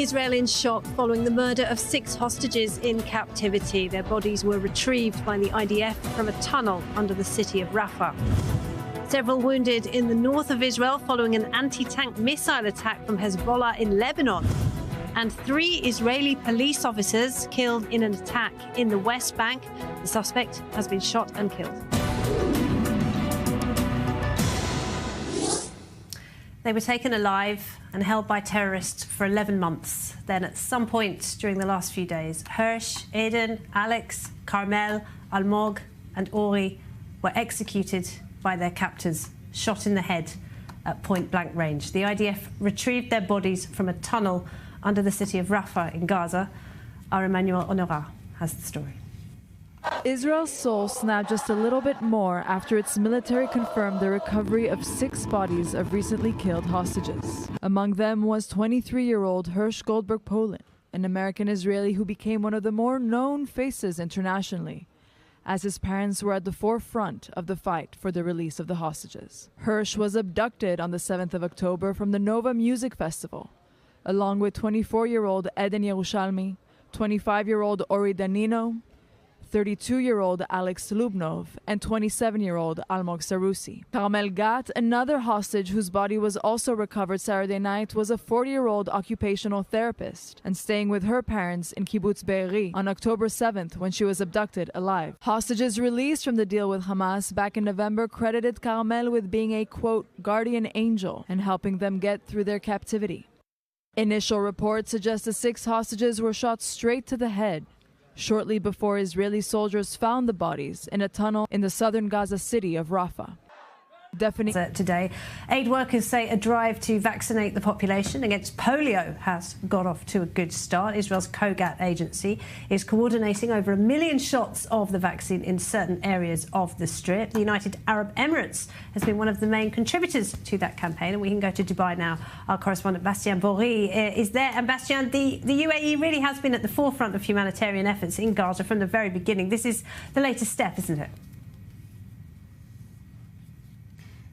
Israel in shock following the murder of 6 hostages in captivity. Their bodies were retrieved by the IDF from a tunnel under the city of Rafah. Several wounded in the north of Israel following an anti-tank missile attack from Hezbollah in Lebanon. And 3 Israeli police officers killed in an attack in the West Bank. The suspect has been shot and killed. They were taken alive and held by terrorists for 11 months. Then at some point during the last few days, Hirsch, Eden, Alex, Carmel, Almog and Ori were executed by their captors, shot in the head at point-blank range. The IDF retrieved their bodies from a tunnel under the city of Rafah in Gaza. Our Emmanuel Honora has the story. Israel's soul snapped just a little bit more after its military confirmed the recovery of 6 bodies of recently killed hostages. Among them was 23-year-old Hirsch Goldberg Polin, an American-Israeli who became one of the more known faces internationally, as his parents were at the forefront of the fight for the release of the hostages. Hirsch was abducted on the 7th of October from the Nova Music Festival, along with 24-year-old Eden Yerushalmi, 25-year-old Ori Danino, 32-year-old Alex Lubnov, and 27-year-old Almog Sarusi. Carmel Gat, another hostage whose body was also recovered Saturday night, was a 40-year-old occupational therapist and staying with her parents in Kibbutz Be'eri on October 7th when she was abducted alive. Hostages released from the deal with Hamas back in November credited Carmel with being a, quote, guardian angel and helping them get through their captivity. Initial reports suggest the 6 hostages were shot straight to the head shortly before Israeli soldiers found the bodies in a tunnel in the southern Gaza city of Rafah. Today, aid workers say a drive to vaccinate the population against polio has got off to a good start. Israel's COGAT agency is coordinating over 1 million shots of the vaccine in certain areas of the Strip. The United Arab Emirates has been one of the main contributors to that campaign, and we can go to Dubai now. Our correspondent Bastien Bory is there. And Bastien, the UAE really has been at the forefront of humanitarian efforts in Gaza from the very beginning. This is the latest step, isn't it?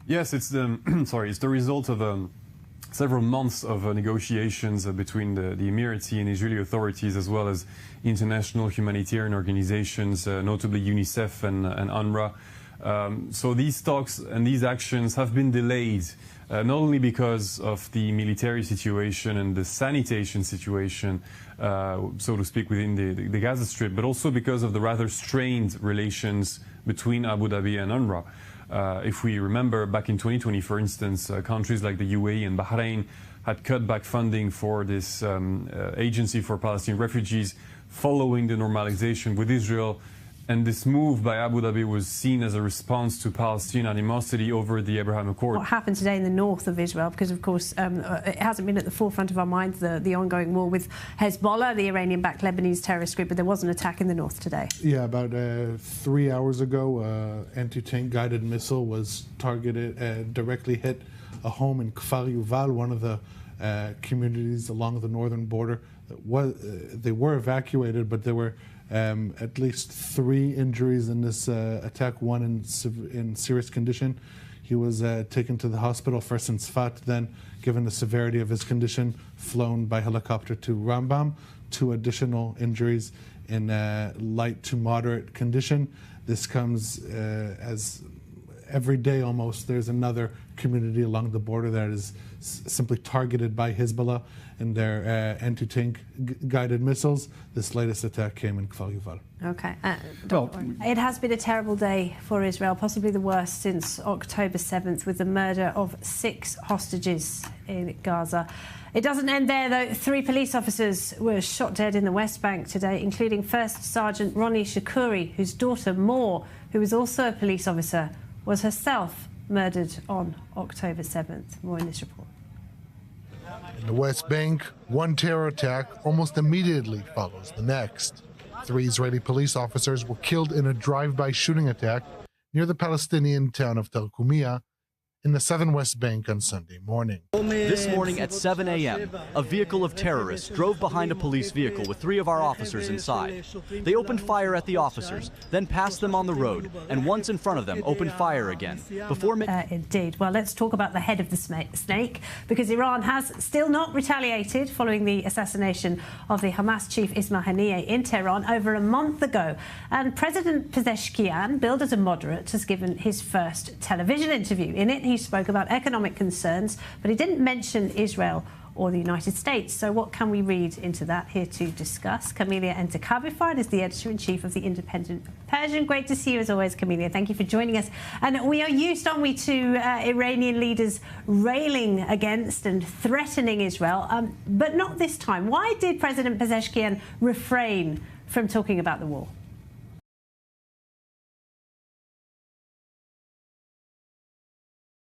Yes, it's the it's the result of several months of negotiations between the Emirati and Israeli authorities, as well as international humanitarian organizations, notably UNICEF and UNRWA. So these talks and these actions have been delayed, not only because of the military situation and the sanitation situation, so to speak, within the Gaza Strip, but also because of the rather strained relations between Abu Dhabi and UNRWA. If we remember, back in 2020, for instance, countries like the UAE and Bahrain had cut back funding for this agency for Palestinian refugees following the normalization with Israel. And this move by Abu Dhabi was seen as a response to Palestinian animosity over the Abraham Accord. What happened today in the north of Israel, because, of course, it hasn't been at the forefront of our minds, the ongoing war with Hezbollah, the Iranian-backed Lebanese terrorist group, but there was an attack in the north today. Yeah, about 3 hours ago, anti-tank guided missile was targeted, directly hit a home in Kfar Yuval, one of the communities along the northern border. They were evacuated, but there were at least 3 injuries in this attack, one in serious condition. He was taken to the hospital first in Sfat, then, given the severity of his condition, flown by helicopter to Rambam. 2 additional injuries in light to moderate condition. This comes as every day almost there's another community along the border that is simply targeted by Hezbollah and their anti-tank guided missiles. This latest attack came in Kfar Yuval. Okay. It has been a terrible day for Israel, possibly the worst since October 7th, with the murder of 6 hostages in Gaza. It doesn't end there, though. 3 police officers were shot dead in the West Bank today, including First Sergeant Ronnie Shakuri, whose daughter Moore, who was also a police officer, was herself murdered on October 7th. More in this report. In the West Bank, one terror attack almost immediately follows the next. 3 Israeli police officers were killed in a drive-by shooting attack near the Palestinian town of Tarkumia in the southern West Bank on Sunday morning. This morning at 7 a.m., a vehicle of terrorists drove behind a police vehicle with 3 of our officers inside. They opened fire at the officers, then passed them on the road, and once in front of them, opened fire again. Indeed. Well, let's talk about the head of the snake, because Iran has still not retaliated following the assassination of the Hamas chief Ismail Haniyeh in Tehran over a month ago. And President Pezeshkian, billed as a moderate, has given his first television interview. In it, he spoke about economic concerns, but he didn't mention Israel or the United States. So what can we read into that? Here to discuss, Camelia Enterkabifard is the editor-in-chief of the Independent Persian. Great to see you as always, Camelia. Thank you for joining us. And we are used, aren't we, to Iranian leaders railing against and threatening Israel, but not this time. Why did President Pezeshkian refrain from talking about the war?